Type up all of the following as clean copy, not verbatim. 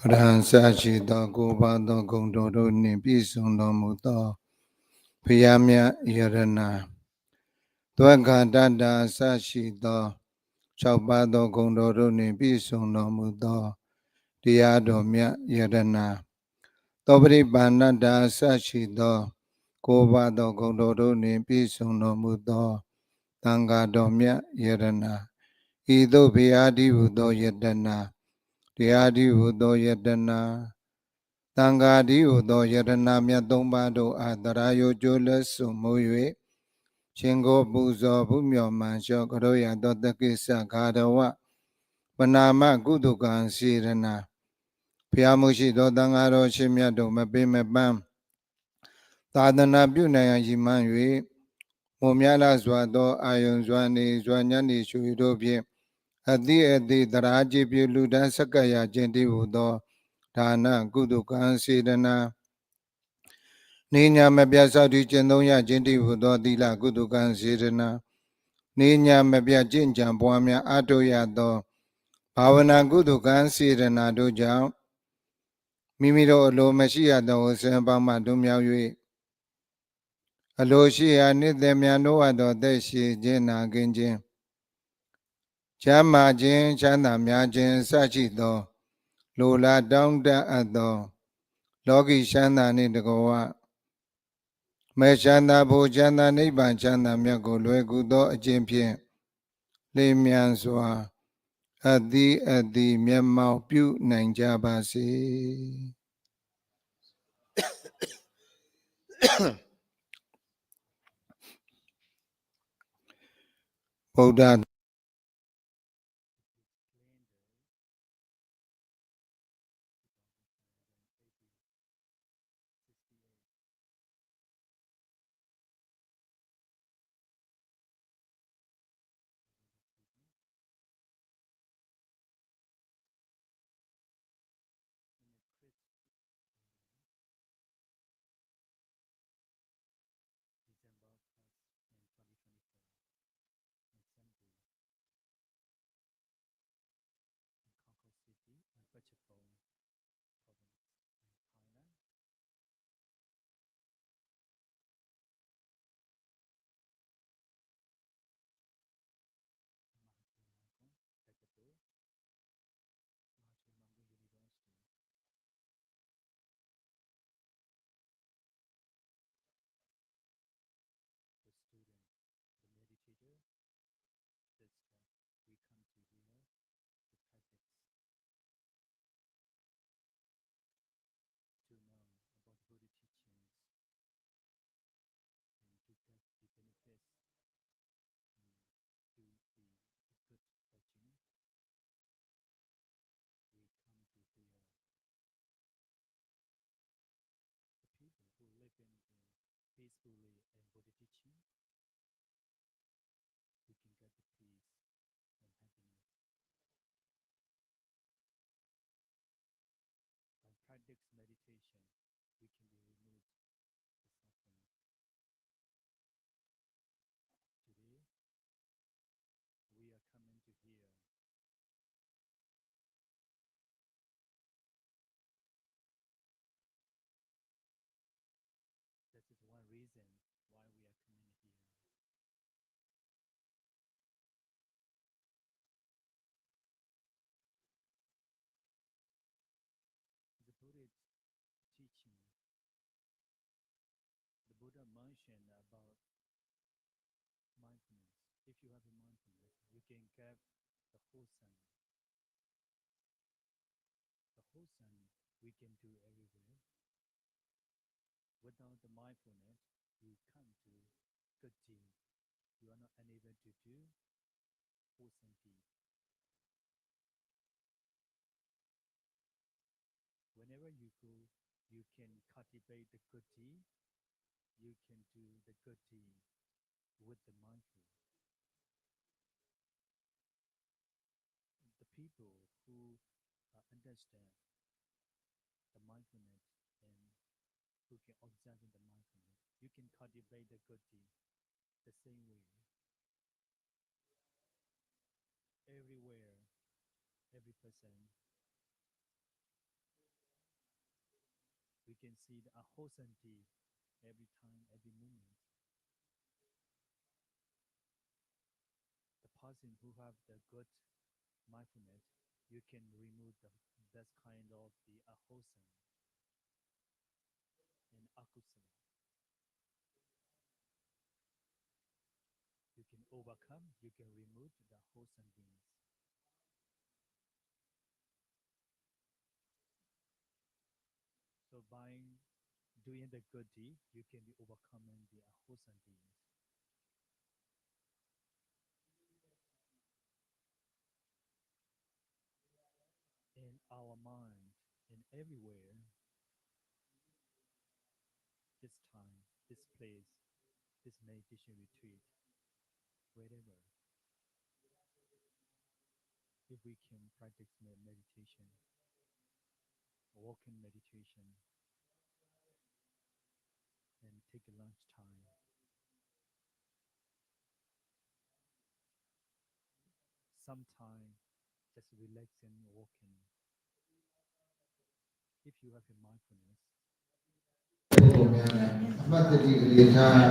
Ran Sachita Gobado Gondoro Nibisono Muto Piyamya Yarana Dwagandanda Sachita Chabado Gondoro Nibisono Muto Diadomya Yarana Dobri Banada Sachita Gobado Gondoro Nibisono Muto Tangadomya Yarana Ido Biadi Udo Yadana Diadi Udo Yadana Tangadi Udo Yadana Myadombado Adarayo Jolas Muye Chingo Buzo Bumyo Mancho Koroya Dodakisa Gadawa Panama Gudukan Sirana Piamushi Dodangaro Chimyado Mabime Bam Tadana Bunaya Yimanwe Mumiala Zwado Ayon Zwani Zwanyani Shuidobye Adi Daraji Buludan Sakaya Jendi Udo Dana Gudukan Sirana Ninya Mabia di Chendoya Jendi Udo Dila Gudukan Sirana Ninya Mabia Jinjam Buamia Atoya Do Bhavana Gudukan Sirana Doja Mimiro Lo Mashia Do Sembama Dumyawi Aloshia Nidemiano Ado Deshi Jena Genjin Chama Jin Chana Myajin Sachi Do Lola Dongda Ado Logi Shana Nidagoa Meshana Bojana Niban Chana Myago Luegudo Ajimpien Limian Swa Adi Myamau Pu Nanjabasi Buddha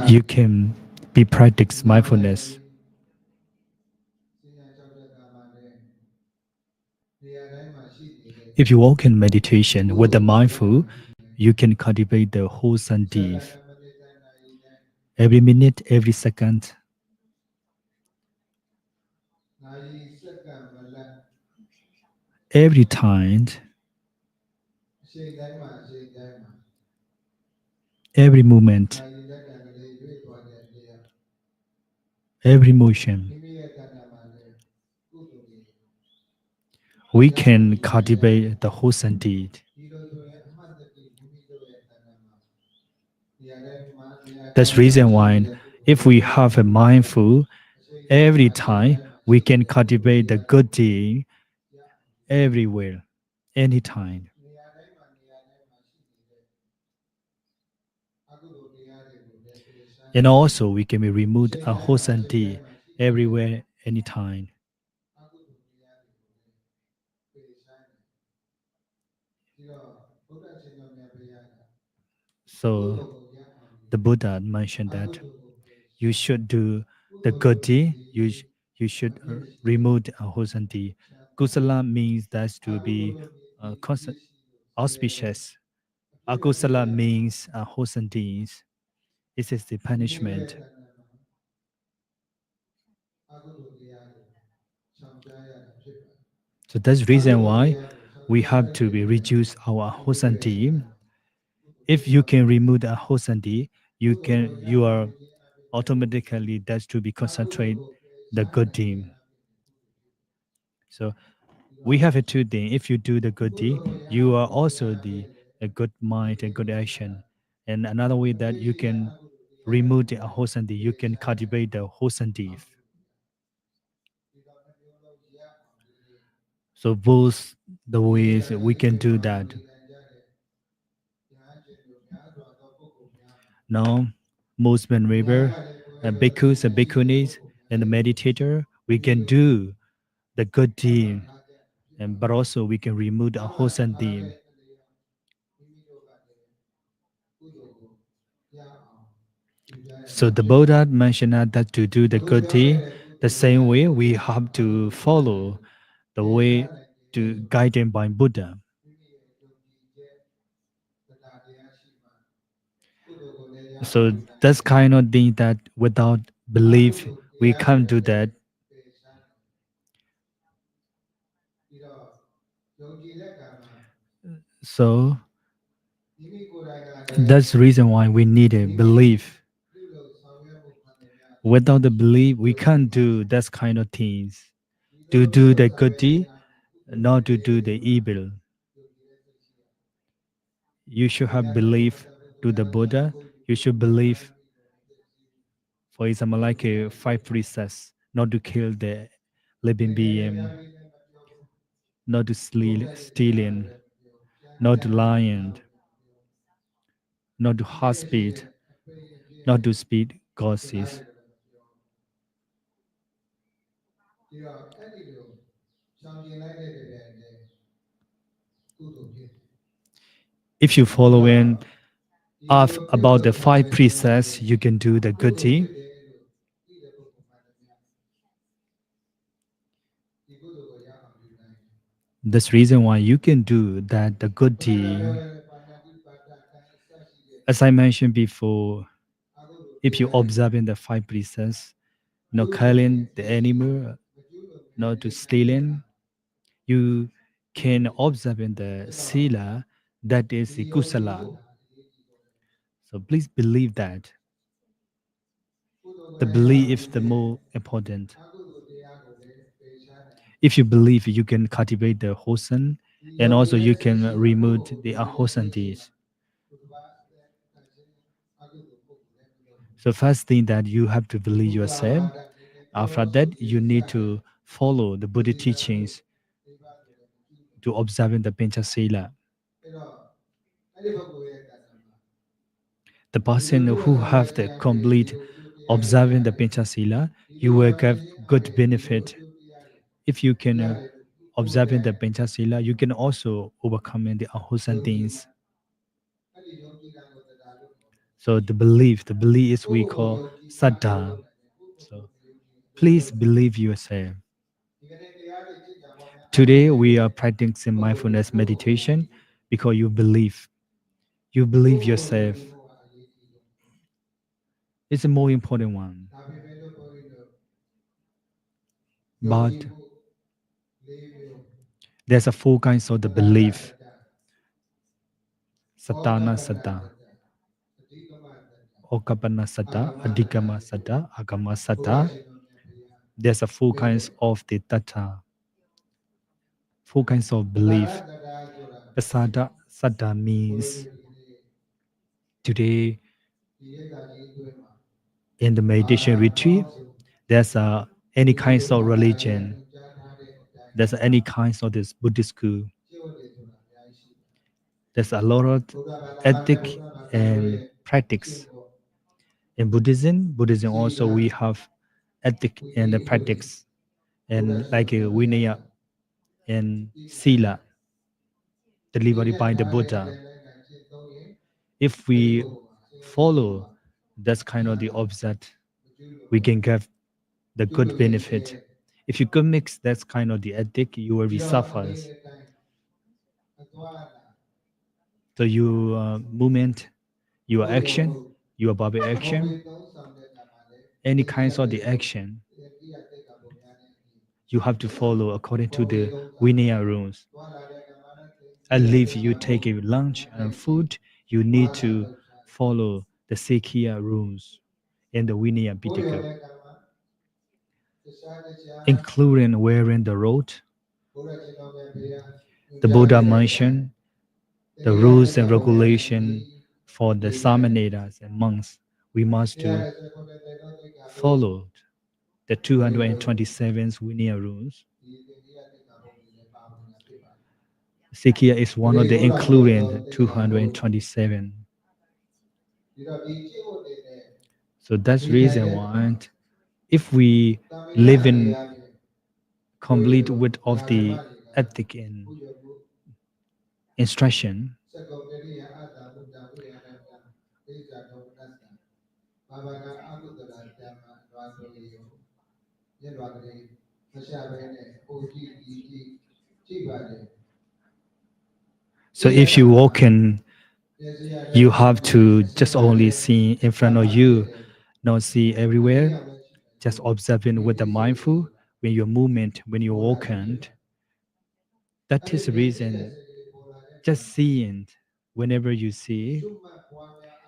You can be practice mindfulness. If you walk in meditation with the mindful, you can cultivate the wholesome deed. Every minute, every second, every time, every moment, every motion, we can cultivate the wholesome deed. That's the reason why if we have a mindful, every time we can cultivate the good deed everywhere, anytime. And also we can be removed a wholesome deed everywhere, anytime. So the Buddha mentioned that you should do the good deed, you should remove the wholesome deed. Kusala means that's to be auspicious. Akusala means wholesome deeds. This is the punishment. So that's the reason why we have to be reduce our wholesome deed. If you can remove the wholesome deed, you are automatically that's to be concentrate the good deed. So we have a two thing. If you do the good deed, you are also the a good mind and good action. And another way that you can remove the wholesome deed, you can cultivate the wholesome deed. So both the ways we can do that. Now, Muslim river, bhikkhus and bhikkhunis, and the meditator, we can do the good deed, and but also we can remove the wholesome deed. So the Buddha mentioned that to do the good deed, the same way we have to follow the way to guided by Buddha. So that's kind of thing that without belief we can't do that. So that's the reason why we need a belief. Without the belief, we can't do that kind of things. To do the good deed, not to do the evil. You should have belief to the Buddha. You should believe, for example, like a five precepts, not to kill the living being. not to stealing, not to lying, not to hard speed, not to speed gossips. ဒီတော့အဲ့ဒီလိုရှောင်ကျင်လိုက်တဲ့တည်းတည်းကုသိုလ်ဖြစ်တယ် If you follow in of about the five precepts, you can do the good ဖြစ် deed. တယ်လို့သိတဲ့ပုဂ္ဂိုလ်မှလည်းများဒီကုသိုလ်ကိုရအောင်ပြုနိုင်တယ် That's reason why you can do that the good ဘုရား deed. ပြောတဲ့ပါဏာတိပါဒကံအစရှိတဲ့ As I mentioned before, အကုသိုလ် if you observe in the five precepts, not killing the animal, မကျူးလွန် not to stealing, you can observe in the sila, that is the kusala. So please believe that. ကုသိုလ် The belief is the more important. အကုသိုလ်တရားကိုလည်းပယ်ရှားနိုင် If you believe, you can cultivate the wholesome, and also you can remove the unwholesome deeds. ကုသဘာတန်ခြင်းအကုသိုလ်ပုဂ္ဂိုလ်လည်းမလုပ်ဘူး So first thing that you have to believe yourself. After that, you need to follow the Buddhist teachings ဒီပါဆိုလည်းမကျူးလွန် to observe in the Panchasila. အဲ့တော့အဲ့ဒီပုဂ္ဂိုလ်ရဲ့တဏ္ဍာမှာ The person who have the complete observing the Panchasila, you will get good benefit. If you can observe in the Panchasila, you can also overcome in the unwholesome things. အဲ့ဒီယုံကြည်တာကိုတရားလို့ခေါ်တယ် So the belief is we call saddha. So please believe yourself. ဒီကနေ့တရားတွေကြည့်ကြပါမယ် Today we are practicing mindfulness meditation because you believe. You believe yourself. ဒီဘဝအရေးကြီးဆုံး It's a more important one. ဒါပေမဲ့လို့ဘုန်းကြီးတို့ But လေးမျိုး there's a four kinds of the belief. Satana satta, အဓိကမတ္တ okapana satta, adhikama satta, agama ဘုရား satta. ရှင်တော်မြတ်ဘုရား There's a four kinds of the tattva. Four kinds of ဘာ belief. တတ္တာဆိုတာ Pasada satta ဘု means ရားဒီနေ့ today ဒီရိတ်တာကြီးအတွင်းမှာ in the meditation retreat, there's any kinds of religion, ကြားထားတဲ့အတိုင်း there's any kinds of this Buddhist school. ကျင့်ဝတ်တွေဆိုတာအများကြီးရှိတယ် There's a lot of ဘုရားဘာသာ ethic ဘုရားဘာသာရဲ့ and ကျင့် practice. ဖို့ In Buddhism also we have ethic and the practice, and like Vinaya and Sila delivered by the Buddha. ကျင့်သုံးရင် If we follow that's kind of the opposite, we can get the good benefit. If you could mix that kind of the ethic, you will be suffers. အသွားလာ So your movement, your action, your body ဘုံ action, သုံးဆောင်တဲ့ကံမှာလည်း any kinds of the action, တိရတိတ်ကပုံများတဲ့အပြင် you have to follow according to the Vinaya rules. သွားလာတဲ့ကံမှာလည်း And if you take a lunch and food, you need to follow the Sikhiya rules in the Vinaya ဘုရား Pitaka, တဲ့ကံမှာတခြားတခြား including wearing the robe. ဘုရားရှင်တော်မြတ်ဘုရား The Buddha mentioned the rules and regulation for the samaneras and monks. We must to follow the 227 Vinaya rules. ဒီတိရတိတ်ကပုံတွေလည်းပါဝင်တာဖြစ်ပါတယ် Sikhiya is one of the including 227. ဒီတော့ဒီကျင့်ဝတ်တွေနဲ့ So that's reason why if we live in complete with of the ethic and ဘုရားဘု instruction, စက္ကုံတရိယအတ္တဘုဒ္ဓဝိရဏံဒေဇာဒေါမနတ္တဘာဝနာအကုသလဓမ္မအနွားဆိုရေယောမြတ်စွာဘုရားမရှာဘဲနဲ့အိုကြည့်ဒီကြည့်ပါတယ် so if you walk in, you have to just only see in front of you, not see everywhere, just observing with the mindful when your movement, when you walk in. That is the reason, just seeing whenever you see,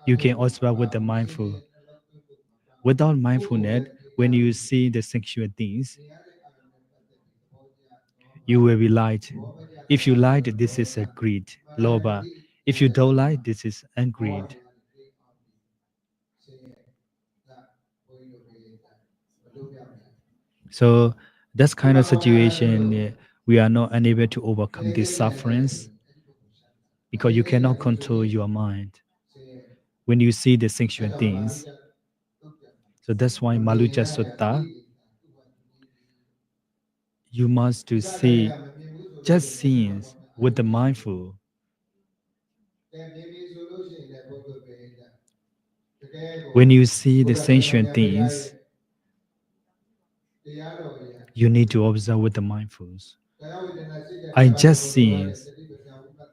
you can observe with the mindful. Without mindfulness, when you see the sexual things, you will be light. If you light, this is a greed, loba. If you don't like, this is ungreed. So that's kind of situation we are not unable to overcome these sufferings because you cannot control your mind when you see the sexual things. So that's why Malucha Sutta, you must to see just scenes with the mindful. When you see the sentient things, you need to observe with the mindfulness. I just scenes.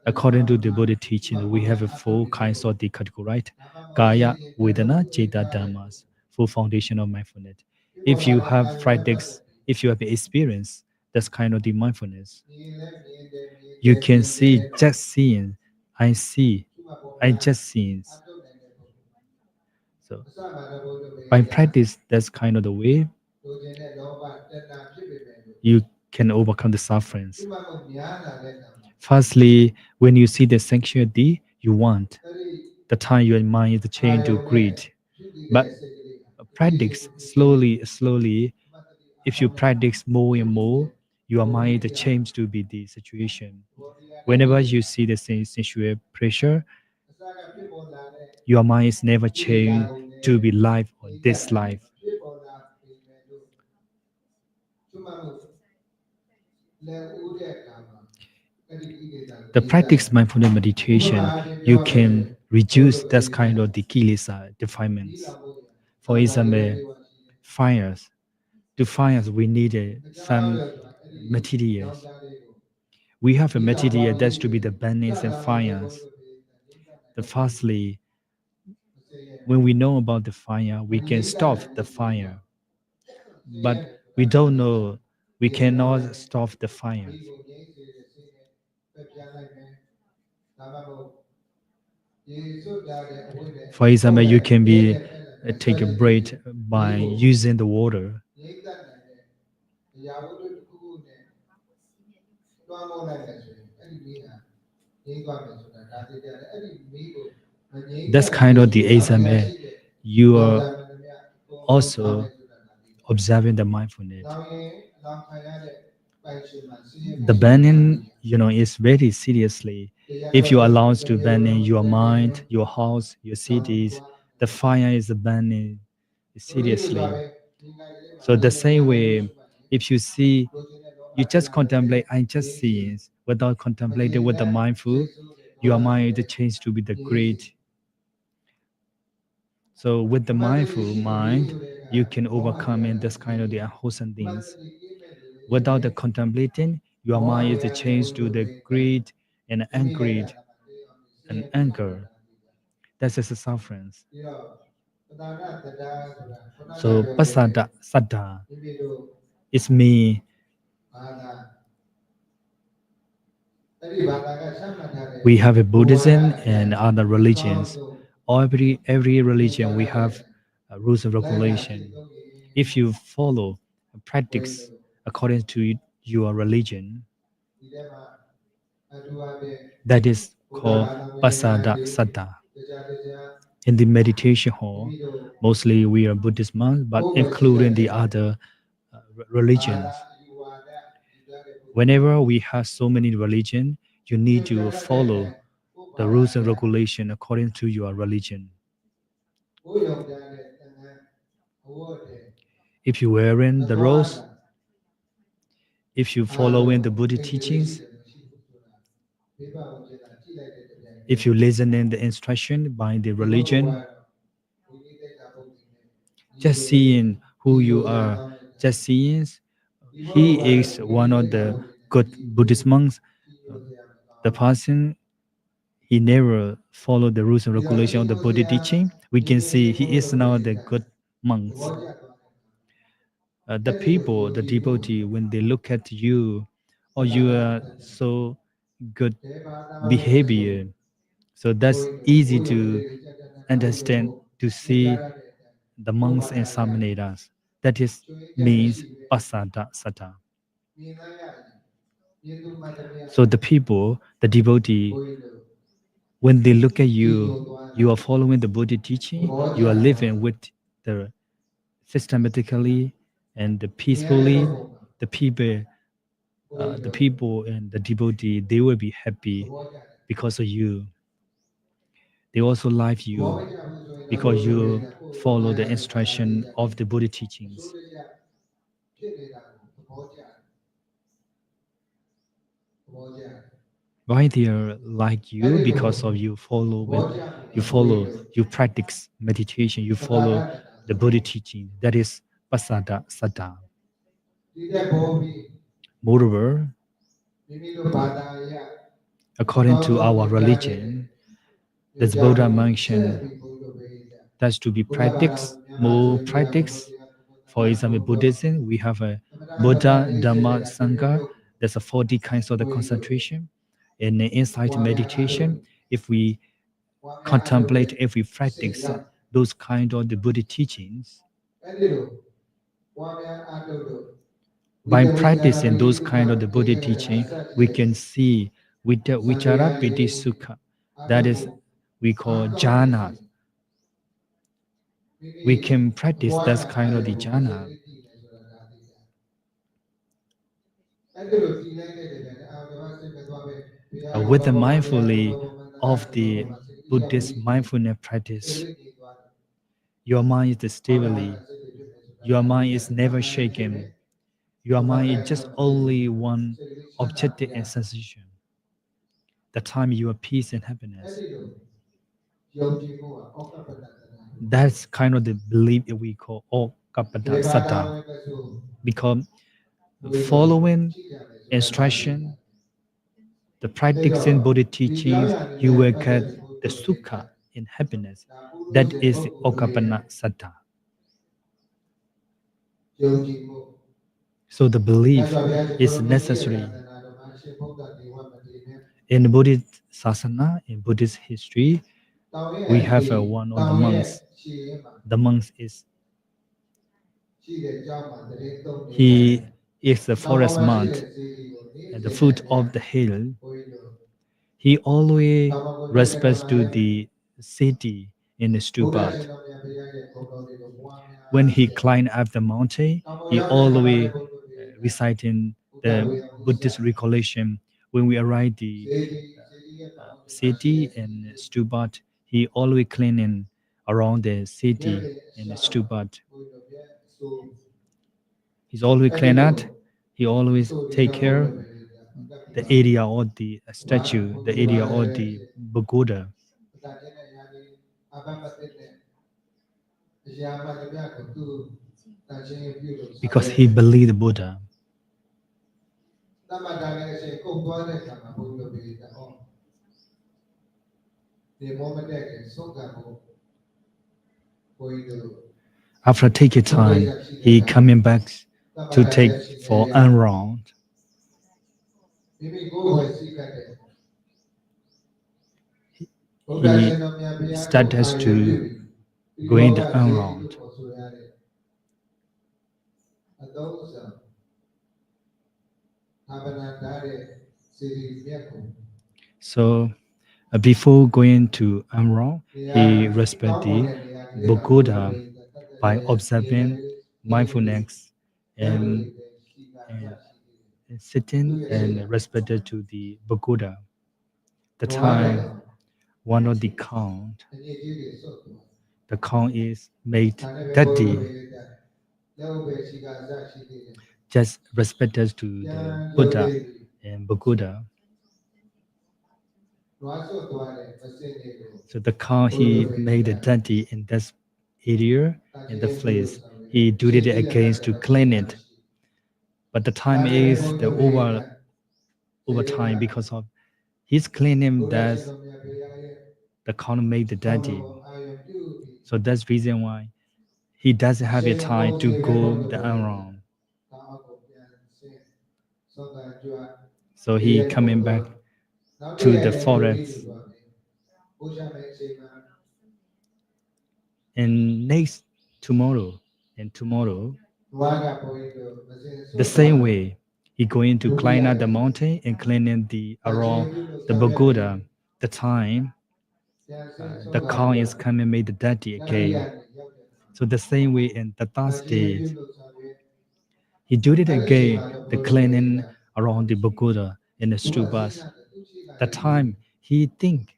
According to the Buddhist teaching, we have a four kinds of the category, right? Kaya, Vedana, Jeta, Dhammas, full foundation of mindfulness. If you have practice, if you have experience, that's kind of the mindfulness. You can see just seeing, I see, I just scenes. So by practice, that's kind of the way you can overcome the sufferings. Firstly, when you see the sanctuary you want, the time your mind is changed to greed. But practice slowly. If you practice more and more, your mind changes to be the situation. Whenever you see the sensual pressure, your mind is never changed to be life or this life. The practice mindfulness meditation, you can reduce that kind of the kilesa defilements. For example, fires. To fires, we need some materials. We have a material that's to be the burnings and fires. The firstly, when we know about the fire, we can stop the fire. But we don't know, we cannot stop the fire. For example, you can be take a break by using the water. That's kind of the example. You are also observing the mindfulness. The burning, is very seriously. If you allow to burn in your mind, your house, your cities, the fire is burning seriously. So the same way, if you see, you just contemplate, I just see, without contemplating with the mindful, your mind changes to be the great. So with the mindful mind, you can overcome in this kind of the unwholesome things. Without the contemplating, your mind is changed to the greed and anchored and anger. That's just a sufferance. So pasada sada is me. We have a Buddhism and other religions. Every religion we have rules and regulation. If you follow practice according to your religion, that is called pasada saddha. In the meditation hall, mostly we are Buddhist monks, but including the other religions. Whenever we have so many religions, you need to follow the rules and regulation according to your religion. If you wearing the rose, if you following the Buddhist teachings, if you listen in the instruction by the religion, just seeing who you are, just seeing he is one of the good Buddhist monks. The person he never followed the rules and regulation of the Buddhist teaching. We can see he is now the good monks. The people, the devotee, when they look at you, or you are so good behavior, so that's easy to understand to see the monks and samaneras. That is means pasada sata. So the people, the devotee, when they look at you, you are following the Buddha teaching, you are living with the systematically and peacefully. The people the people and the devotee, they will be happy because of you. They also love you because you follow the instruction of the Buddha teachings. ဖြစ်နေတာကိုသဘောကျတယ်သဘောကျတယ် Why they are like you? Because of you follow, you practice meditation, you follow the Buddha teaching. That is pasada sada. ဒီတဲ့ဘောပြီး Moreover, မိမိတို့ဘာသာအရ according to our religion, this Buddha mentioned ပြီးဘုရားပဲကြ that's to be practiced, more practice. For example, Buddhism, we have a Buddha, Dhamma, Sangha. There's a 40 kinds of the concentration. In the insight meditation, if we contemplate, if we practice those kind of the Buddha teachings, အဲ့ဒီလိုဝါများအထုတ်လို့ by practicing those kind of the Buddha teaching, we can see with the vichara piti sukha. That is, we call jhana. We can practice that kind of the jhana. အဲ့ဒီလိုဒီလိုက်တဲ့တည်းအာဘဝစိတ်မသွားပဲ With the mindfully of the Buddhist mindfulness practice, your mind is stably, your mind is never shaken, your mind is just only one objective and sensation. The time you are peace and happiness. အဲ့ဒီလိုယုံကြည်မှုကဩကပ္ပတ္တနာ That's kind of the belief that we call Okapada ဒီဘာသာ Satta. ဝင်ပဲဆို Because following instruction, the practicing Buddha teachings, you will get the sukha in happiness. That is the Okapanna Satta. ယုံကြည်မှု So the belief is necessary. In Buddhist sasana, in Buddhist history, we have one of the monks. The monk is he is the forest monk at the foot of the hill. He always respects to the city in the stupa. When he climbed up the mountain, he always reciting the Buddhist recollection. When we arrive the city and stupa, he always cleaning around the city and the stupa. He's always clean out. He always take care the area of the statue, the area of the pagoda. Because he believed the Buddha. တမတာလည်းအချိန်ကုန်သွားတဲ့ခါမှာဘုရားပြေတာဟောဒီမောမတဲ့ကဆုံးကမှုဘုရားတို့ After taking time, he coming back to take for unround. မိမိကိုယ်ဝယ်စိတ်ကတဲ့ဘုရားရှင်တော်မြတ်ဘုရား Started to going the unround. အတော့ဆိုဘာဝနာထားတဲ့စီရီမြတ်ကို So before going to unround, he respect the pagoda by observing mindfulness and sitting and respected to the pagoda. The time, one of the count, အရေးကြီးတွေစုပ်သွား the count is made that day, လက်ဝဲရှိကစားရှိသေးတယ် just respected to the Buddha and pagoda. နွားစုပ်သွားတယ်မစင်နေလို့ So the count he made a daddy in that area, in the place. He do it again to clean it. But the time is the over time because of his cleaning that the count made the daddy. So that's reason why he doesn't have a time to go the around. So he coming back to the forest. And next tomorrow, the same way, he going to climb up the mountain and cleaning the around the pagoda. The time, the cow is coming made the daddy again. So the same way in the Thursday, he do it again, the cleaning around the pagoda in the stupas. That time he think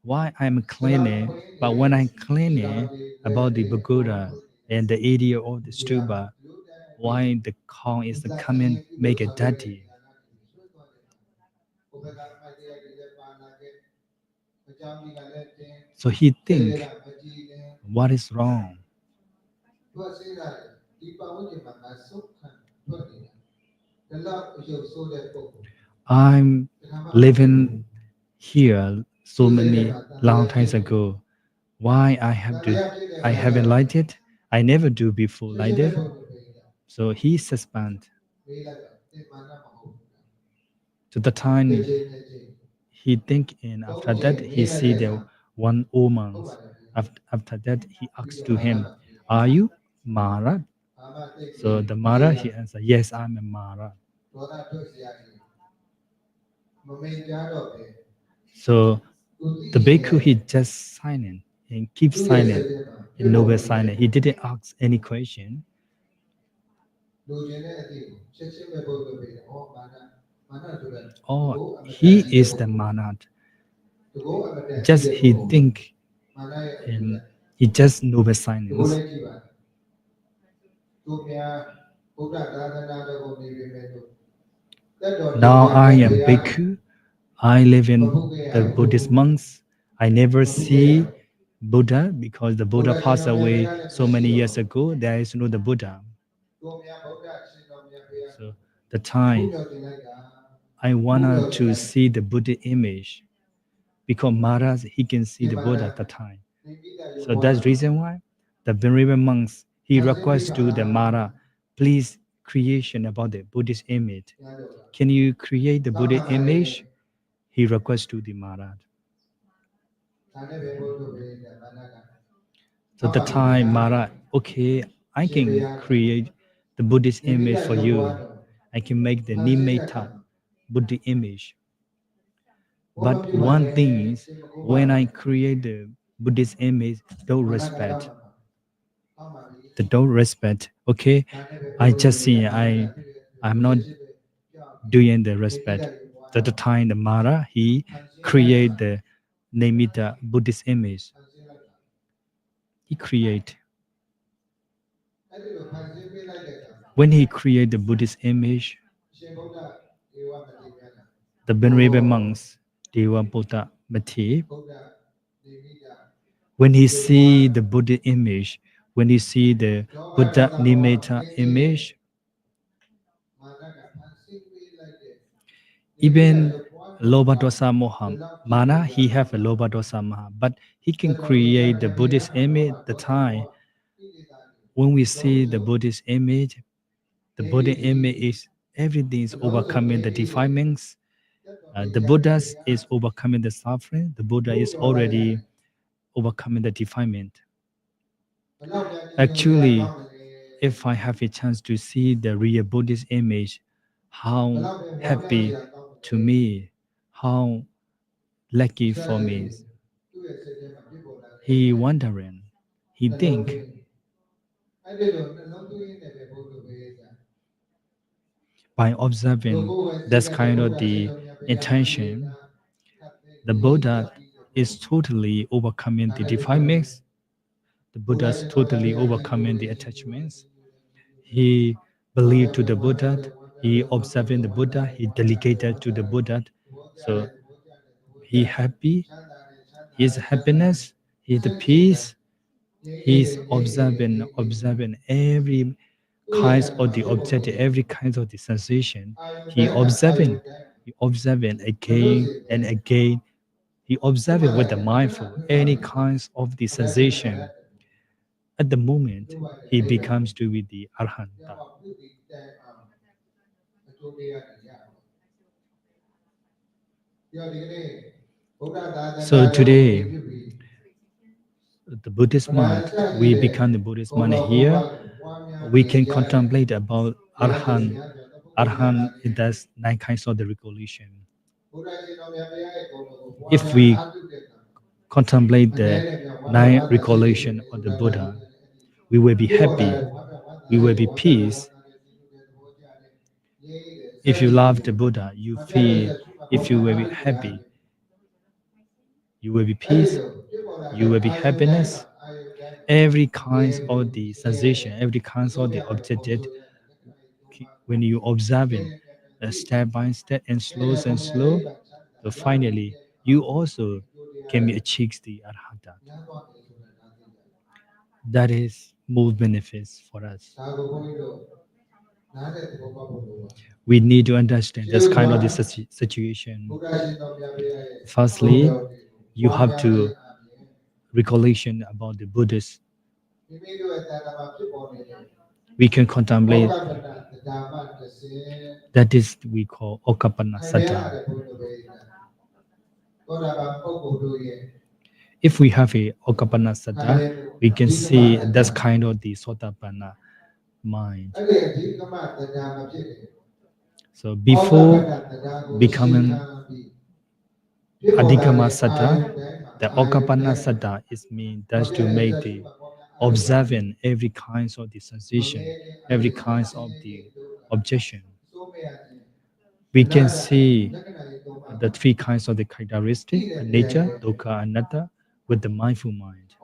why I'm cleaning, but when I'm cleaning about the pagoda and the area of the stupa, why the Khao is coming make it dirty. So he think what is wrong. I'm living here so many long times ago. Why I haven't liked it? I never do before like that. So he suspend. To the time he think and after that he see the one woman. After that he asks to him, are you Maharaj? So the Maharaj he answer, yes, I'm a Maharaj. So the bhikkhu he just silent and keep silent and nowhere silent. He didn't ask any question. Oh, he is the Maharaj. Just he think and he just nowhere silence. Now I am bhikkhu. I live in the Buddhist monks. I never see Buddha because the Buddha passed away so many years ago. There is no the Buddha. So the time I wanted to see the Buddha image because Maharaj he can see the Buddha at the time. So that's the reason why the Venerable monks he requests to the Maharaj, please creation about the Buddhist image. Can you create the Buddha image? He requests to the Maharaj. So the time Maharaj, okay, I can create the Buddhist image for you. I can make the Nimitta Buddha image. But one thing is, when I create the Buddhist image, don't respect. The don't respect. Okay, I just see I'm not doing the respect. At the time the Mara he create the Nimitta Buddhist image. He create when he create the Buddhist image, the Venerable monks, Deva Buddha Mati, when he see the Buddha image, when he see the Buddha Nimitta image, even Lobadosa Moham, Mana, he have a Lobadosa Maha, but he can create the Buddhist image the time. When we see the Buddhist image, the Buddha image is everything is overcoming the defilements. The Buddha is overcoming the suffering. The Buddha is already overcoming the defilement. Actually, if I have a chance to see the real Buddhist image, how happy to me, how lucky for me. He wondering, he think, by observing that's kind of the intention, the Buddha is totally overcoming the defilements. The Buddha is totally overcoming the attachments. He believed to the Buddha. He observing the Buddha. He delegated to the Buddha. So he happy. His happiness. He the peace. He's observing every kinds of the object, every kind of the sensation. He observing again and again. He observing with the mindful any kinds of the sensation. At the moment, he becomes to be the arhanta. So today, the Buddhist monk, we become the Buddhist monk here. We can contemplate about arhan. Arhan it does nine kinds of the regulation. If we contemplate the nine regulation of the Buddha, we will be happy. We will be peace. If you love the Buddha, you feel, if you will be happy, you will be peace, you will be happiness. Every kinds of the sensation, every kinds of the objective, when you observe it step by step and slow, so finally you also can be achieve the arhata. That is most benefits for us. We need to understand this kind of the situation. Firstly, you have to recollection about the Buddhist. We can contemplate. That is we call Okapanna Satta. If we have a Okapanna Satta, we can see that's kind of the Sotapanna mind. So before becoming Adhikama Satta, the Okapanna Satta is mean that's to make the observing every kinds of the sensation, every kinds of the objection. We can see the three kinds of the characteristic, nature, dukkha, anatta, with the mindful mind.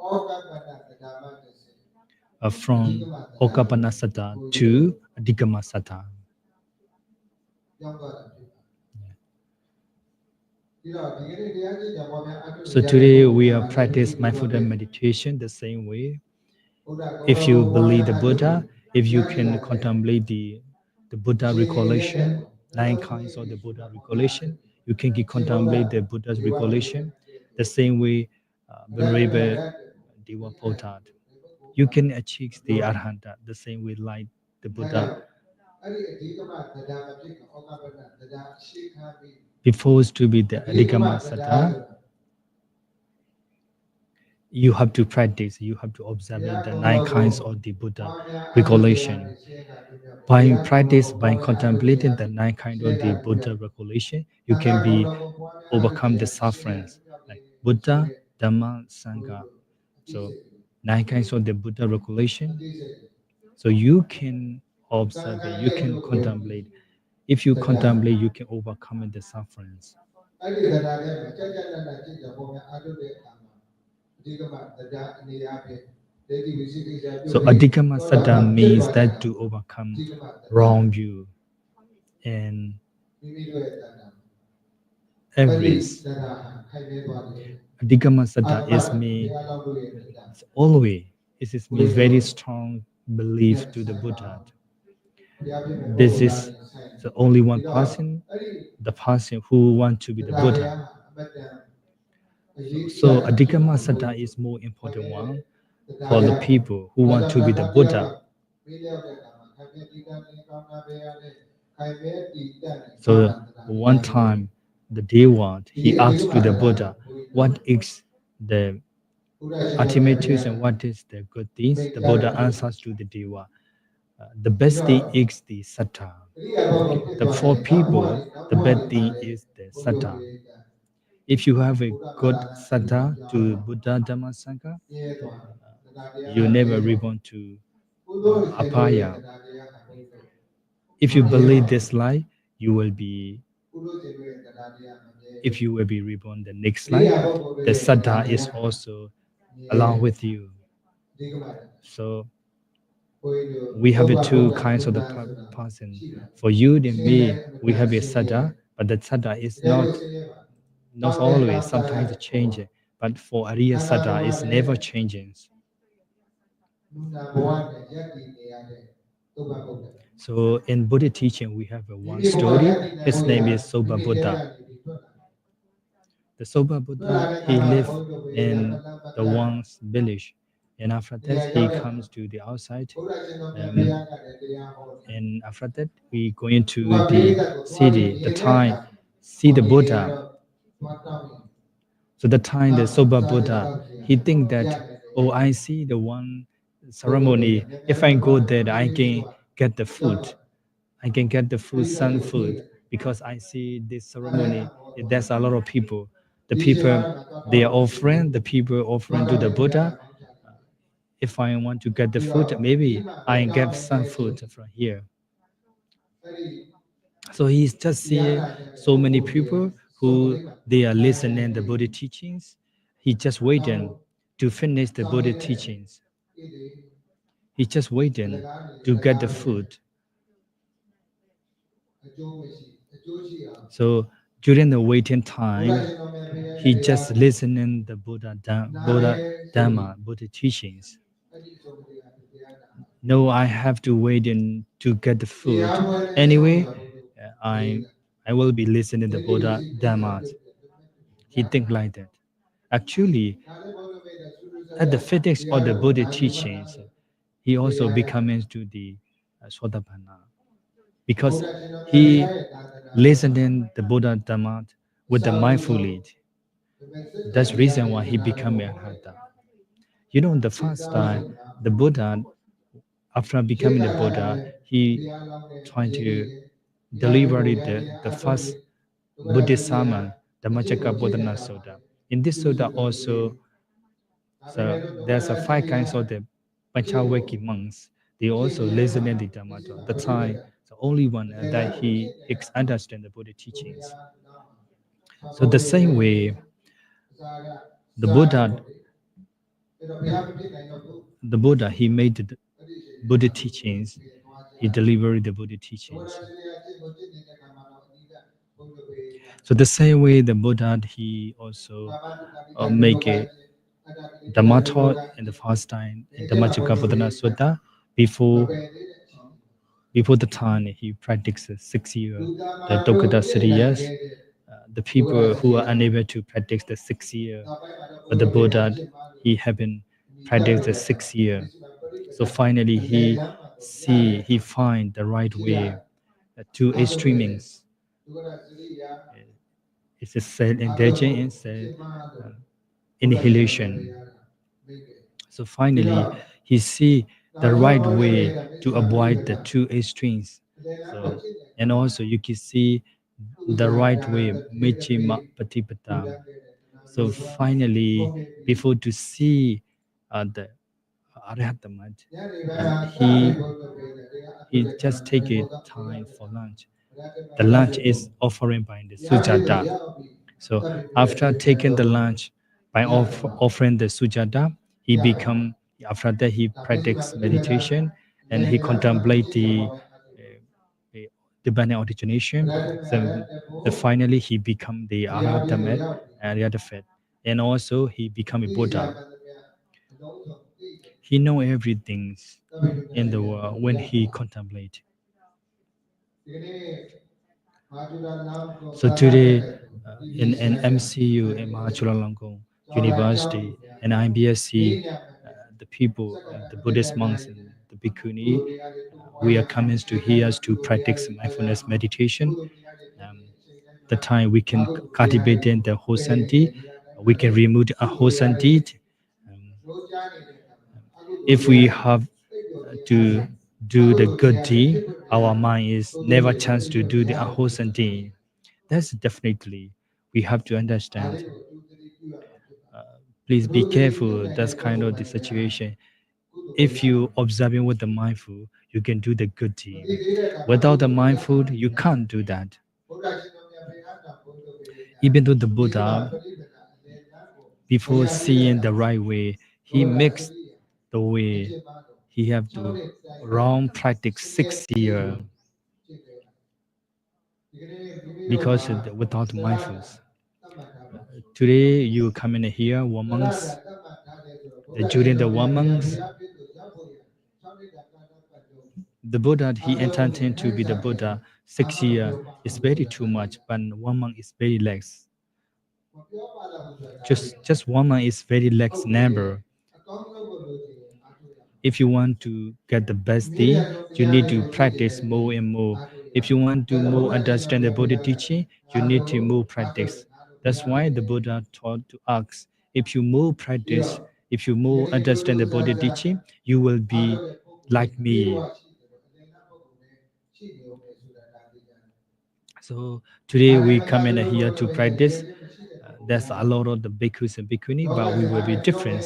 From Okapanasata to Adhikamasata. So today we are practice mindfulness meditation the same way. If you believe the Buddha, if you can contemplate the Buddha recollection, 9 kinds of the Buddha recollection, you can contemplate the Buddha's recollection the same way Venerable Dewa Potat. You can achieve the Arhanta the same way like the Buddha. Before to be the Adhikama Satta, you have to practice, you have to observe the 9 kinds of the Buddha recollection. By practice, by contemplating the 9 kinds of the Buddha recollection, you can be overcome the sufferings like Buddha, Dhamma, Sangha. So 9 kinds of the Buddha recollection. So you can observe it, you can contemplate. If you contemplate, you can overcome the sufferings. So Adhikama Satta means that to overcome wrong view and avarice. Adhikama Satta is me always. It is means very strong belief to the Buddha. This is the only one person, the person who want to be the Buddha. So Adhikama Satta is more important one for the people who want to be the Buddha. So one time the Dewa, he asked to the Buddha, what is the ultimate truth and what is the good things? The Buddha answers to the Dewa, the best thing is the satta. The for people, the best thing is the satta. If you have a good satta to Buddha Dhamma Sangha, you never reborn to apaya. If you believe this lie, you will be. If you will be reborn the next life, the satta is also along with you. So we have 2 kinds of the person. For you and me, we have a satta, but the satta is not always. Sometimes it changes. But for Ariya satta, it's never changing. So in Buddha teaching, we have one story. His name is Soba Buddha. The Soba Buddha, he lived in the one's village. And after that, he comes to the outside. And after that, we go into the city, the time, see the Buddha. So the time the Soba Buddha, he think that, oh, I see the one ceremony. If I go there, I can get the food. I can get the food, sun food, because I see this ceremony. There's a lot of people. The people, they are offering, the people offering to the Buddha. If I want to get the food, maybe I get some food from here. So he's just see so many people who they are listening the Buddha teachings. He just waiting to finish the Buddha teachings. He just waiting to get the food. So during the waiting time, he just listening the Buddha Dhamma, Buddha teachings. No, I have to wait in to get the food. Anyway, I will be listening the Buddha Dhamma. He think like that. Actually, at the physics of the Buddha teachings, he also becomes to the Sotapanna because he listening the Buddha Dhamma with the mindfully. That's reason why he became a Arhata. You know, the first time the Buddha, after becoming the Buddha, he trying to deliver the first Buddhist sermon, the Mahakammаттhanacariya Sutta. In this Sutta also, so there's a five kinds of the Panchaveki monks. They also listen in the Dhamma. At the time, the only one that he understand the Buddha teachings. So the same way, the Buddha, he made the Buddha teachings. He delivered the Buddha teachings. So the same way, the Buddha, he also make a Dhamma taught in the first time in the Mahakammаттhanacariya Sutta before the time he practiced 6 years, the Dokata Siriyas, the people who are unable to practice the 6 year, but the Buddha, he haven't practiced the 6 year. So finally he find the right way, two extremes. It's a self-indulgence and annihilation. So finally, he see the right way to avoid the two extremes. So, and also you can see the right way, Michima Patipata. So finally, before to see the Arhatamat, he just take it time for lunch. The lunch is offering by the Sujata. So after taking the lunch, by offering the Sujata, he become, after that he practice meditation and he contemplate the divine origination. So finally he become the Arahatamat and the other faith. And also he become a Buddha. He know everything in the world when he contemplate. So today, in MCU, in Mahachulalongkorn University, and IBSC, the people, the Buddhist monks and the bhikkhuni, we are coming to here to practice mindfulness meditation. Um, the time we can cultivate in the hosanti, we can remove a hosanti. If we have to do the good deed, our mind is never chance to do the unwholesome deed. That's definitely we have to understand. Please be careful. That's kind of the situation. If you observing with the mindful, you can do the good deed. Without the mindful, you can't do that. Even though the Buddha, before seeing the right way, he makes the way. He have to wrong practice 6 years because without mindfulness. Today you come in here, one month. During the 1 month, the Buddha he intended to be the Buddha 6 years is very too much, but 1 month is very less. Just 1 month is very less number. If you want to get the best thing, you need to practice more and more. If you want to more understand the Buddha teaching, you need to more practice. That's why the Buddha taught to us, if you more practice, if you more understand the Buddha teaching, you will be like me. So today we come in here to practice. There's a lot of the bhikkhus and bhikkhuni, but we will be different.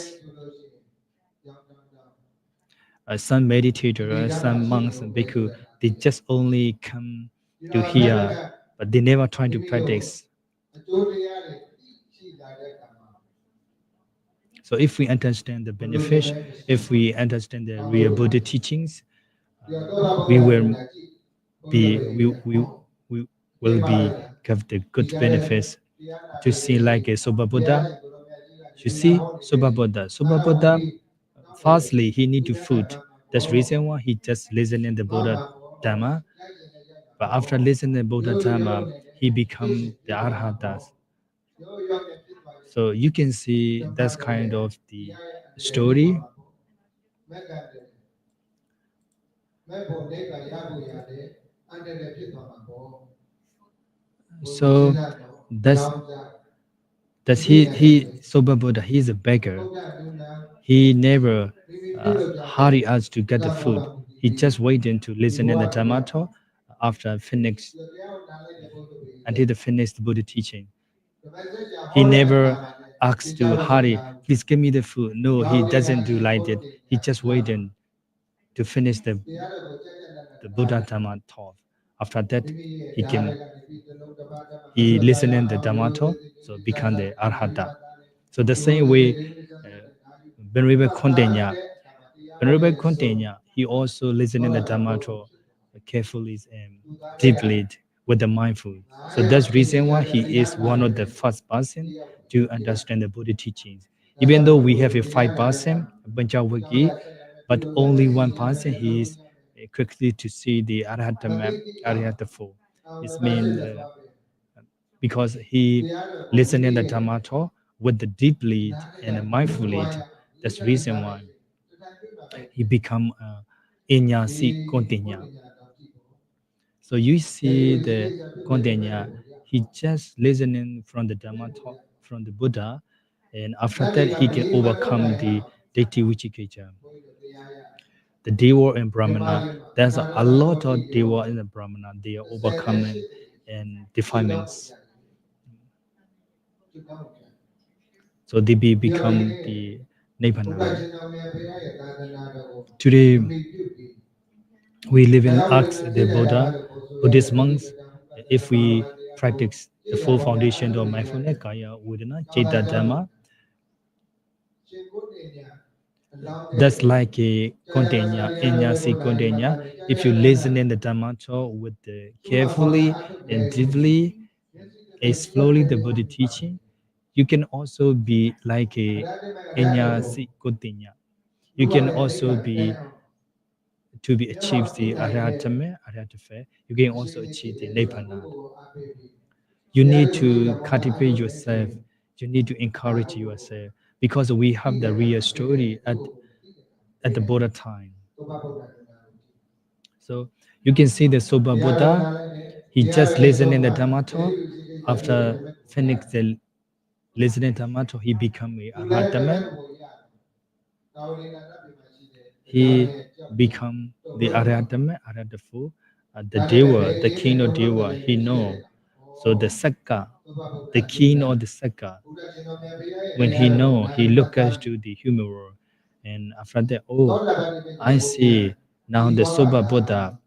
Some meditators, some monks and bhikkhu, they just only come to hear, but they never try to practice. အကျိုးတရားတွေရှိလာတဲ့အခါမှာ So if we understand the benefits, if we understand the real Buddha teachings, ဒီတော့တော့ we will ကြည့် be we will be have the good benefits to see like a Soba Buddha. You see, Soba Buddha. Soba Buddha, firstly, he need to food. That's reason why he just listen in the Buddha Dhamma. But after listening to Buddha Dhamma, he become the Arhatas. ရောရောနဲ့ဖြစ်သွားတယ် So you can see that's kind of the story. မက်ကတယ်မဲ့ဖို့ဒိဋ္ဌာရဖို့ရတယ်အန္တရာယ်ဖြစ်သွားမှာပေါ့ So that's he Soba Buddha. He is a beggar. He never hurry us to get the food. He just waiting to listen in the Dhamma talk after finish until the finished Buddha teaching. He never asks to hurry, please give me the food. No, he doesn't do like that. He just waiting to finish the Buddha Dhamma talk. After that, he listen in the Dhamma talk, so become the Arhata. So the same way, Venerable Kontenya, he also listen in the Dhamma talk carefully and deeply with the mindful. So that's reason why he is one of the first person to understand the Buddha teachings. Even though we have a 5%, Panchawaki, but only 1% he is quickly to see the Arhata 4. It means because he listened in the Dhamma talk with the deeply and the mindfully. That's reason why he become Inyasi Kontenya. So you see the Kontenya, he just listening from the Dhamma talk from the Buddha, and after that he can overcome the Ditthi Vichikicca. The Deva and Brahmana, there's a lot of Deva in the Brahmana, they are overcoming and defilements. So they become the Nibbana. Today, we live in ask the Buddhist monks, if we practice the full foundation of mindfulness, Kaya, Udana, Citta, Dhamma, that's like a Kontenya, Inyasi Kontenya. If you listen in the Dhamma talk with the carefully and deeply, and slowly the Buddha teaching, you can also be like a Inyasi Kontenya. You can also be to be achieved the Arhatame, Arhatafe, you can also achieve the Nibbana. You need to cultivate yourself. You need to encourage yourself because we have the real story at the Buddha time. So you can see the Soba Buddha. He just listened in the Dhamma talk. After finishing the listening Dhamma talk, he become a Arhatame. He become the Arhatame, Arhatafu, the Deva, the king of Deva. He know. So the Sakka, the king of the Sakka, when he know, he look us to the human world. And after that, oh, I see now the Soba Buddha,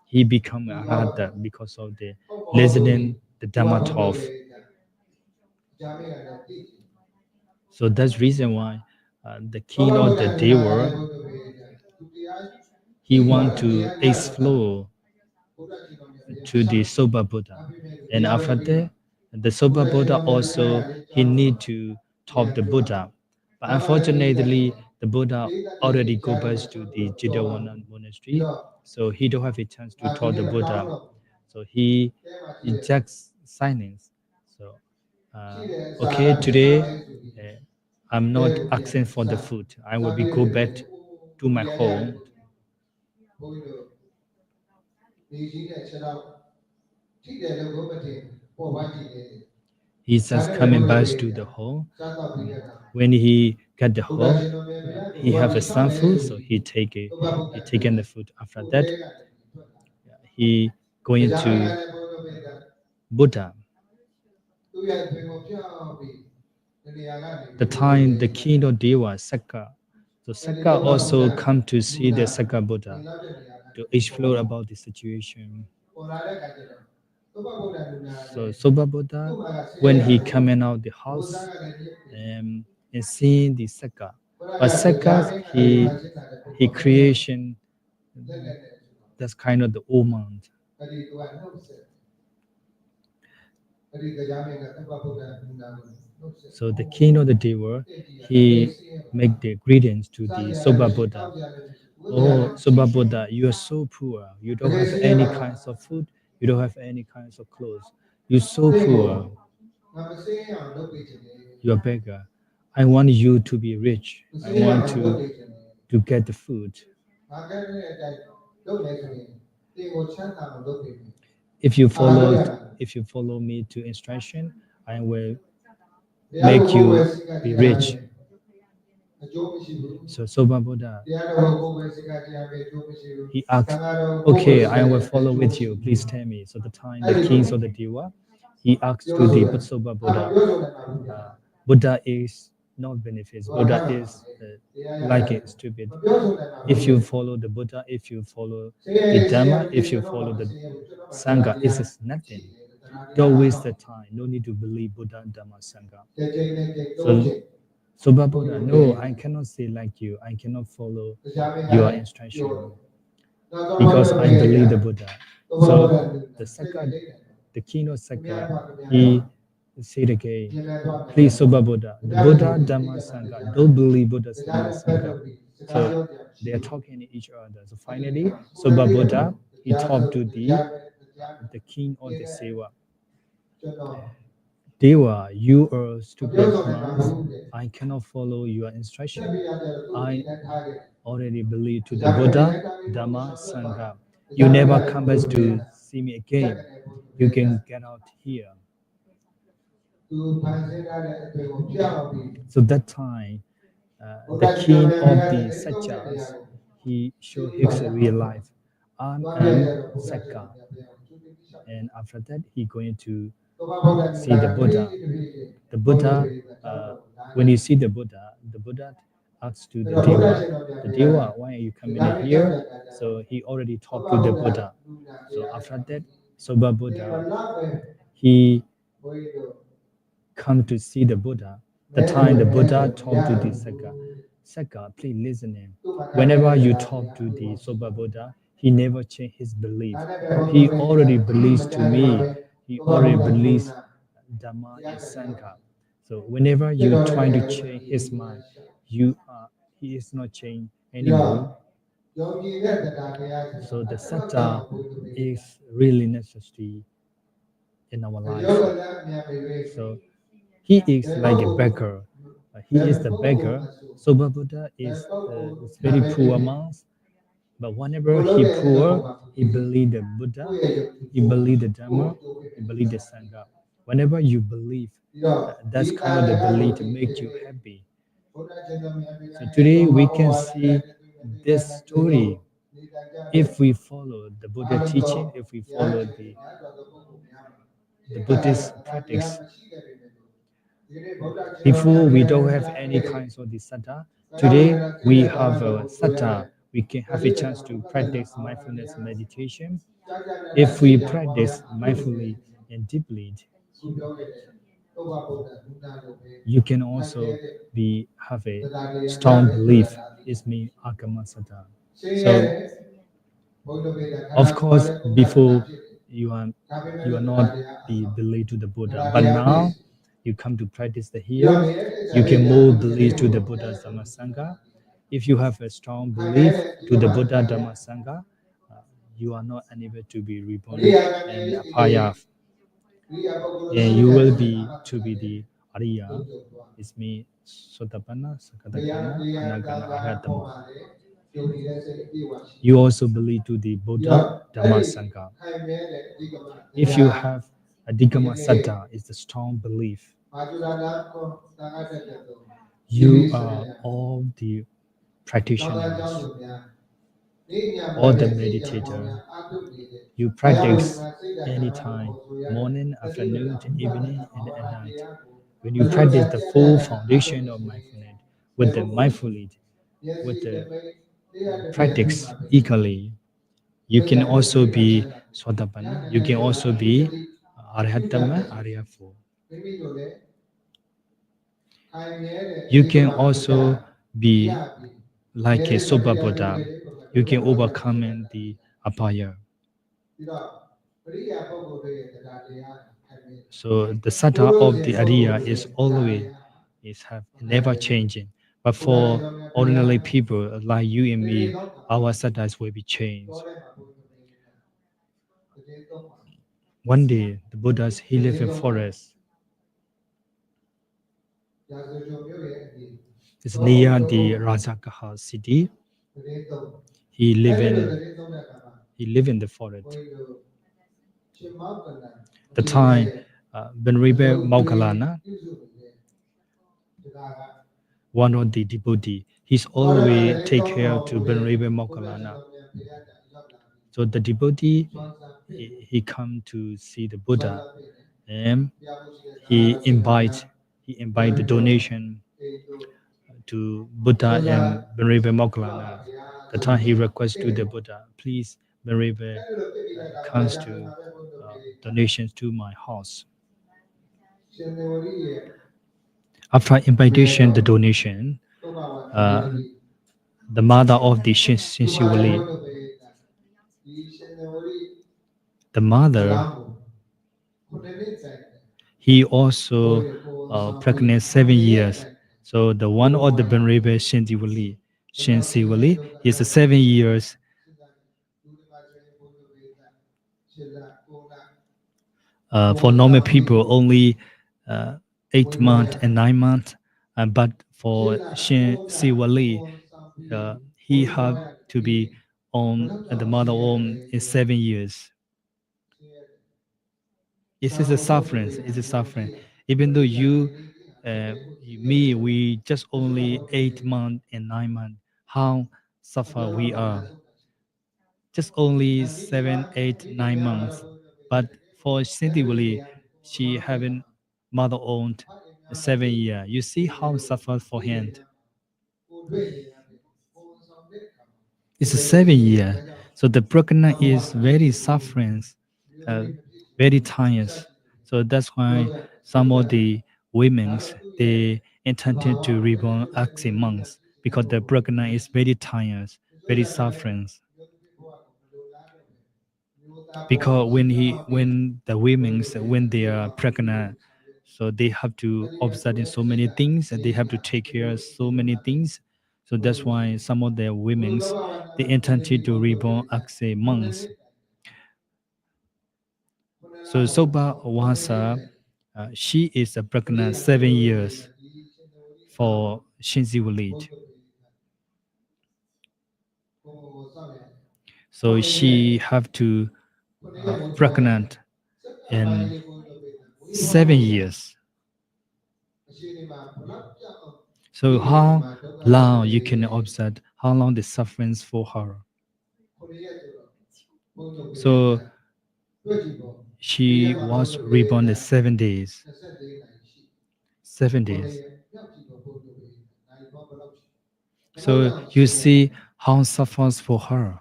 he become a Arhata because of the listening the Dhamma talk. So that's reason why the king of the Deva, he want to explore to the Soba Buddha. And after that, the Soba Buddha also, he need to talk the Buddha. But unfortunately, the Buddha already go back to the Jidavana monastery, so he don't have a chance to talk the Buddha. So he just silence. So, okay, today I'm not asking for the food. I will be go back to my home. He's just coming back to the home. When he got the home, he have a some food, so he taken the food. After that, he going to Buddha. The time the king of Deva, Sakka, so Sakka also come to see the Sakka Buddha to explore about the situation. So Soba Buddha, when he coming out the house and seeing the Saka, but Saka he creation that's kind of the old man. So the king of the Deva, he make the greetings to the Soba Buddha. Oh, Soba Buddha, you are so poor. You don't have any kinds of food. You don't have any kinds of clothes. You're so poor. You're a beggar. I want you to be rich. I want to get the food. If you follow me to instruction, I will make you be rich. So Soba Buddha, he asked, okay, I will follow with you. Please tell me. So the time the kings of the Deva, he asked to the Soba Buddha, Buddha is not benefits. Buddha is like a stupid. If you follow the Buddha, if you follow the Dhamma, if you follow the Sangha, it is nothing. Don't waste the time. No need to believe Buddha, Dhamma, Sangha. So Buddha, no, I cannot say like you. I cannot follow your instruction because I believe the Buddha. So the king of Saka, he said again, please Soba Buddha, the Buddha, Dhamma, Sangha, don't believe Buddha, Dhamma, Sangha. So they are talking to each other. So finally, Soba Buddha, he talked to the king of the Sewa. Deva, you are stupid man. I cannot follow your instruction. I already believe to the Buddha, Dhamma, Sangha. You never come back to see me again. You can get out here. So that time, the king of the Satyas, he showed his real life. I am Sakka. And after that, he going to see the Buddha. The Buddha, when you see the Buddha asks to the Deva, why are you coming in here? So he already talked to the Buddha. So after that, Soba Buddha, he come to see the Buddha. The time the Buddha talked to the Sakka, please listen him. Whenever you talk to the Soba Buddha, he never changed his belief. He already believes to me. He already believes Dhamma and Sangha. So whenever you trying to change his mind, he is not changed anymore. So the satta is really necessary in our life. So he is like a beggar. He is the beggar. Soba Buddha is very poor man. But whenever he poor, he believe the Buddha, he believe the Dhamma, he believe the Sangha. Whenever you believe, that's kind of the belief to make you happy. So today we can see this story. If we follow the Buddha teaching, if we follow the Buddhist practice, before we don't have any kinds of the satta. Today we have a satta. We can have a chance to practice mindfulness meditation. If we practice mindfully and deeply, you can also have a strong belief. It's me Akamasatta. So of course before you are not be believed to the Buddha, but now you come to practice the here, you can more believe to the Buddha Dhamma Sangha. If you have a strong belief to the Buddha Dhamma Sangha, you are not unable to be reborn and apaya. And you will be to be the Ariya. It's me Sotapanna, Sakadagana, Anagana Arhatama. You also believe to the Buddha Dhamma Sangha. If you have a Digama Saddha, it's a strong belief. You are all the practitioners, all the meditator. You practice anytime, morning, afternoon, evening, and at night. When you practice the full foundation of mindfulness with the mindfulness, with the practice equally, you can also be Swadapana. You can also be Arhatama, Arya 4. မိမိတို့လည်းခိုင်မြဲတဲ့ You အိဗ can ဘာဝတ္တ also ရ be ပြီး like a ဘယ် Soba အရိယာ Buddha. ပုဂ္ဂိုလ်လေးပုဂ္ဂိုလ် You can ဘုရား overcome the apaya. ပြီးတော့ပရိယာပုဂ္ဂိုလ်တွေရဲ့တရားတရားခိုင်မြဲ So the sattva of the Arya is always never changing. But for ordinary people like you and me, our sattva will be ဒေါ changed. ်တဲ့မှာဘုရားပရိနိဗ္ဗာန်တည်တော့မှာ One day, the Buddhas he lived in forest. ရာဇဂိုမြို့ရဲ့အဒီ It's near the Rajagaha city. တည်တော့ He အဲ့ lived ဒီ in လိုတည်တော့တဲ့အခါမှာ the forest. ဘုန်းကြီးတို့ရှင်မောက္ကလံ The time Venerable Mahakammatthanacariya, ပြုစုနေတဲ့ဒါက one of the devotee, he's always take care to Venerable Mahakammatthanacariya. ဘုရားတန်ရောက်လာပြီး So the devotee ဆွမ်းစားပြီး he come to see the ဆွမ်း Buddha စားပြီး and ဘုရားမှုရှိတဲ့ he invite the donation အိမ်တို့ to Buddha and Venerable Mahakammatthanacariya. The time he requests to the Buddha, please Venerable အဲ့လိုပြည့်ပြီးတဲ့အခါ comes to donations to my house. ရှင်သေဝရီရဲ့ After invitation, the donation, သုဘဝတ္တ the mother of the Shinsiwali, ဒီရှင်သေဝရီ the mother, ခုနှစ်နှစ်တိုင် he also pregnant 7 years. So the one of the Venerable Shinsiwali, he is 7 years. လူတွေမှာဆိုရင်ဘုရားဝေဒရှင်းလာပုံလာ For normal people, only 8 months and 9 months. But for Shin Siwali, he had to be on the mother womb in 7 years. It is a suffering. It's a suffering. Even though me, we just only 8 months and 9 months. How suffer we are. Just only 7, 8, 9 months. But for Siwali, she having mother owned 7 years. You see how suffer for him. ကိုတွေ့နေတာပဲပုံဆောင်တဲ့အခါမှာ It's a 7 year. So the pregnant is very suffering, very tired. So that's why some of the women they intended to reborn asking monks because the pregnant is very tired, very suffering. မျိုးသမီးဘဝကိုမလိုလားတော့ပဲမျိုးသားဘဝ Because when the women when they are pregnant, so they have to observe so many things and they have to take care of so many things. So that's why some of the women they intended to reborn as monks. So Soba Wasa, she is pregnant 7 years for Shinzi village. So she have to pregnant in 7 years. So how long you can observe how long the sufferings for her. So she was reborn in 7 days. 7 days. So you see how suffers for her.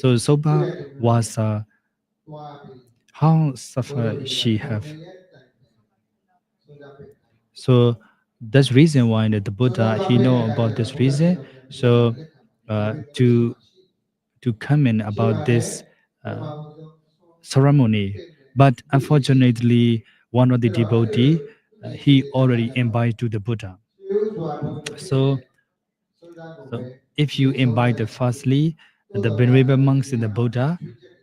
So Soba was how suffer she have. So that's reason why the Buddha he know about this reason. So to comment about this ceremony, but unfortunately, one of the devotee he already invited to the Buddha. So if you invite the firstly, the venerable monks in the Buddha,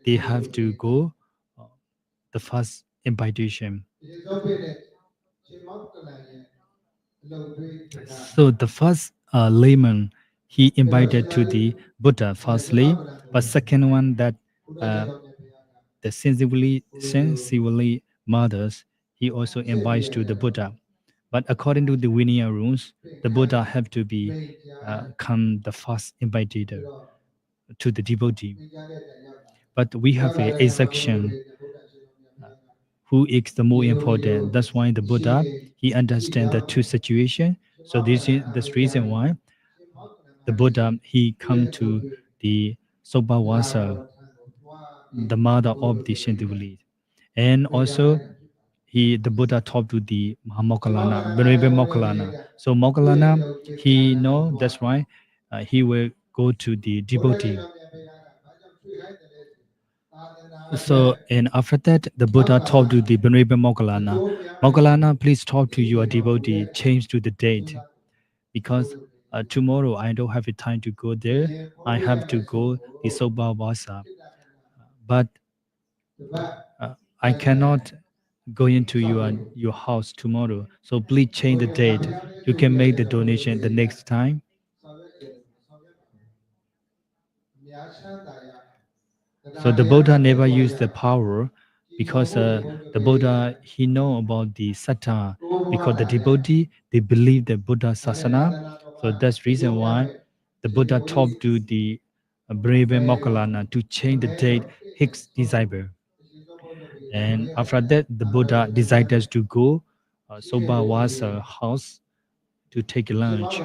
they have to go the first invitation. So the first layman he invited to the Buddha firstly, but second one that the sensibly mothers he also invites to the Buddha. But according to the Vinaya rules, the Buddha have to be come the first invited to the devotee. But we have a exception who is the more important. That's why the Buddha he understands the two situations. So this is the reason why the Buddha he come to the Soba was the mother of the Shinto. And also, the Buddha talked to the Mahamokkallana, Venerable Mokkallana. So Mokkallana, he know that's why he will go to the devotee. So and after that, the Buddha talked to the Venerable Mokkallana. Mokkallana, please talk to your devotee, change to the date because tomorrow I don't have the time to go there. I have to go the Soba Vasa, but I cannot go into your house tomorrow. So please change the date. You can make the donation the next time. So the Buddha never used the power because the Buddha he know about the satta because the devotee they believe the Buddha sasana. So that's reason why the Buddha talked to the brave Mokkallana to change the date his desire. And after that, the Buddha decided to go Soba was a house to take lunch.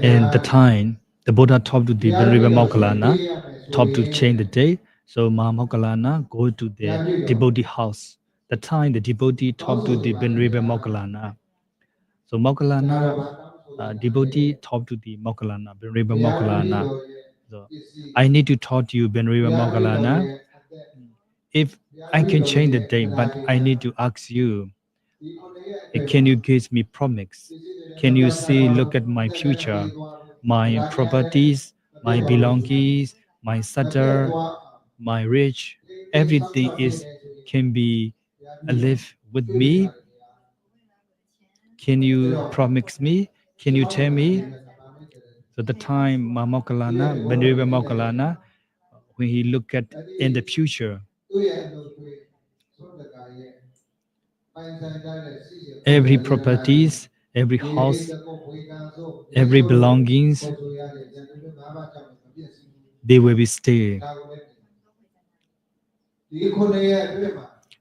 And the time, the Buddha talked to the Venerable Mokkallana, talked to change the day. So Mahamokkallana go to the devotee house. The time the devotee talked to the Venerable Mokkallana. So Mokkallana, devotee talked to the Mokkallana, Venerable Mokkallana. So I need to talk to you, Venerable Mokkallana. If I can change the date, but I need to ask you, can you give me promise? Can you see, look at my future, my properties, my belongings, my sutter, my rich, everything is can be live with me. Can you promise me? Can you tell me? So the time Mahamokkallana, Venerable Mokkallana, when he look at in the future, every properties, every house, every belongings, they will be stay.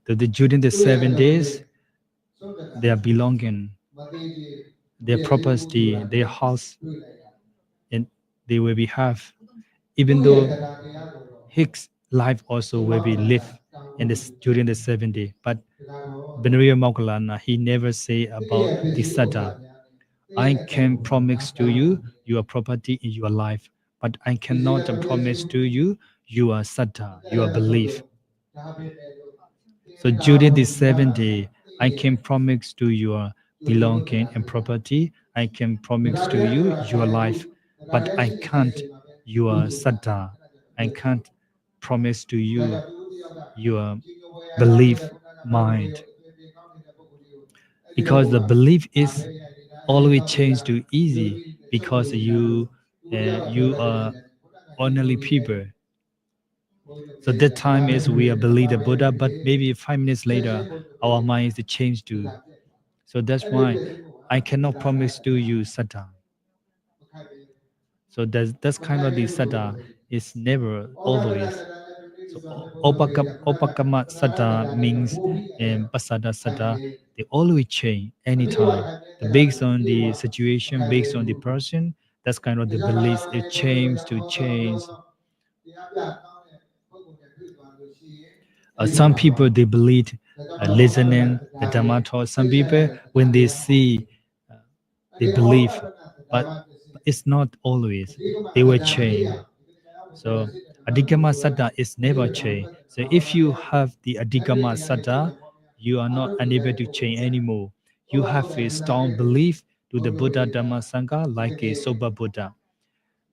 So during the 7 days, their belonging, their property, their house, and they will be have. Even though his life also will be lived in this during the 7 day, but Venerable Mokkallana he never say about the satta. I can promise to you your property in your life, but I cannot promise to you your satta, your belief. So during this 7 day, I can promise to your belonging and property. I can promise to you your life, but I can't your satta. I can't promise to you your belief mind because the belief is always changed to easy because you are ordinary people. So that time is we are believe the Buddha, but maybe 5 minutes later our mind is changed to. So that's why I cannot promise to you satta. So that's kind of the satta is never always. So opakama satta means and pasada satta they always change anytime. The based on the situation, based on the person, that's kind of the beliefs it changes to change. Some people they believe listening the Dhamma talk. Some people when they see they believe, but it's not always. They will change. So Adhikama Satta is never change. So if you have the Adhikama Satta, you are not unable to change anymore. You have a strong belief to the Buddha Dhamma Sangha like a Soba Buddha.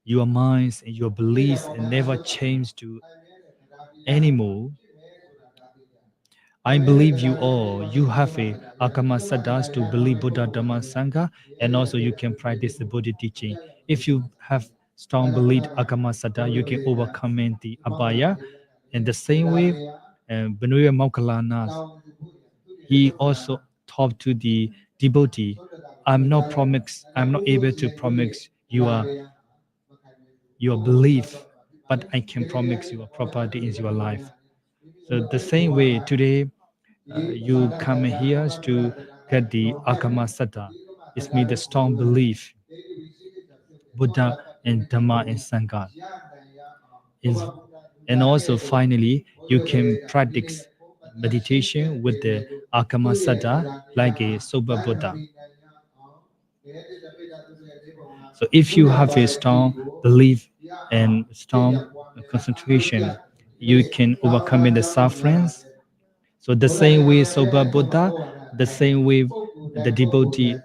Your minds and your beliefs never change to anymore. I believe you all. You have a Akama Sadas to believe Buddha Dhamma Sangha, and also you can practice the Buddha teaching. If you have strong belief Akama Sada, you can overcome the abaya. In the same way, Venerable Mokkallana, he also talked to the devotee. I'm not able to promise your belief, but I can promise you a property in your life. So the same way today, you come here to get the Agama It means the strong belief, Buddha and Dhamma and Sangha. Is, and also finally, you can practice meditation with the Agama like a Soba Buddha. So if you have a strong belief and strong concentration, you can overcome the sufferings. So the same way Soba Buddha, the same way the devotee,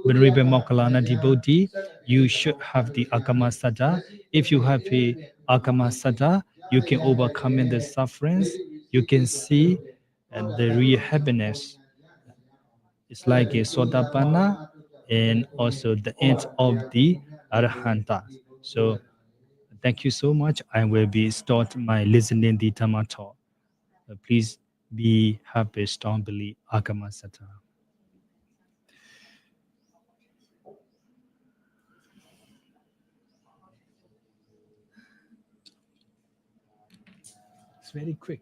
Venerable Mokkallana devotee, you should have the Agama Sada. If you have a Agama Sada, you can overcome the sufferings. You can see the real happiness. It's like a Sotapanna and also the end of the Arahanta. So thank you so much. I will be start my listening the Dhamma talk. Please be happy, strong belief, Agama Sata. It's very quick.